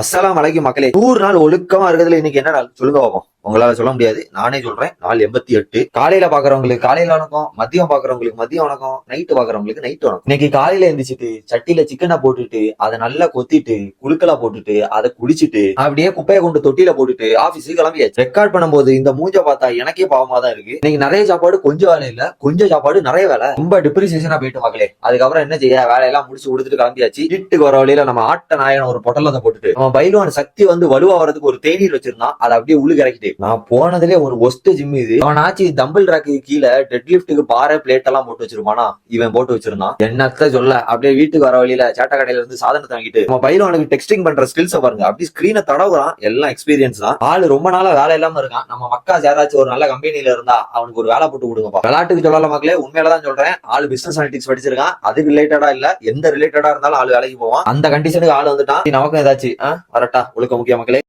அஸ்ஸலாமு அலைக்கும் மக்களே. 100 நாள் ஒழுக்கமா இருக்கிறதுல இன்னைக்கு என்ன நாள் சொல்லுங்க பாப்போம். உங்களால சொல்ல முடியாது, நானே சொல்றேன். நாள் 88. காலையில பாக்குறவங்களுக்கு காலையில வணக்கம், மதியம் பாக்குறவங்களுக்கு மதியம் வணக்கம், நைட்டு பாக்குறவங்களுக்கு நைட் வணக்கம். இன்னைக்கு காலையில எந்திரிச்சிட்டு சட்டியில சிக்கனை போட்டுட்டு அதை நல்லா கொத்திட்டு குழுக்களா போட்டுட்டு அதை குடிச்சிட்டு அப்படியே குப்பையை கொண்டு தொட்டியில போட்டுட்டு ஆபீஸுக்கு கிளம்பியாச்சு. ரெக்கார்ட் பண்ணும்போது இந்த மூஞ்ச பார்த்தா எனக்கே பாவமா தான் இருக்கு. இன்னைக்கு நிறைய சாப்பாடு கொஞ்சம் வேலை இல்ல, கொஞ்சம் சாப்பாடு நிறைய வேலை. ரொம்ப டிப்ரிசியேஷனா போயிட்டு மக்களே. அதுக்கப்புறம் என்ன செய்ய, வேலையெல்லாம் முடிச்சு கொடுத்துட்டு கிளம்பியாச்சு. வீட்டுக்கு வர வழியில நம்ம ஆட்ட நாயன ஒரு பொட்டலத்தை போட்டுட்டு நம்ம பைலுவான சக்தி வலுவா வரதுக்கு ஒரு தேநீர் வச்சிருந்தான். அதை அப்படியே உள்ளு இறக்கிட்டு நான் போனதுல ஒரு ஒஸ்ட் ஜிம் இது. அவன் ஆச்சு தம்பிள் ராக்கு கீழே டெட் லிப்டுக்கு பாறை பிளேட் எல்லாம் போட்டு வச்சிருப்பானா, இவன் போட்டு வச்சிருந்தான். என்னத்த சொல்ல, அப்படியே வீட்டுக்கு வர வழியில சேட்டை கடையில இருந்து சாதனத்தை வாங்கிட்டு நம்ம பைலுவானுக்கு டெக்ஸ்டிங் பண்ற ஸ்கில்ஸ் பாருங்க. அப்படி ஸ்கிரீனை தடவுறான். எல்லாம் எக்ஸ்பீரியன்ஸ் தான். ஆளு ரொம்ப நாளா வேலை இல்லாம இருக்கான். நம்ம மக்கா யாராச்சும் ஒரு நல்ல கம்பெனில இருந்தா அவனுக்கு ஒரு வேலை போட்டு கொடுங்கப்பா. விளையாட்டுக்கு சொல்லல மக்களே, உண்மையில சொல்றேன். ஆளு பிசினஸ் அனலிட்டிக்ஸ் படிச்சிருக்கான். அதுக்கு ரிலேட்டடா இல்ல, எந்த ரிலேட்டடா இருந்தாலும் ஆளு வேலைக்கு போவான். அந்த கண்டிஷனுக்கு ஆளு வந்துட்டான். நமக்கும் ஏதாச்சும் வரட்டா ஒழுக்க முக்கிய மக்களே.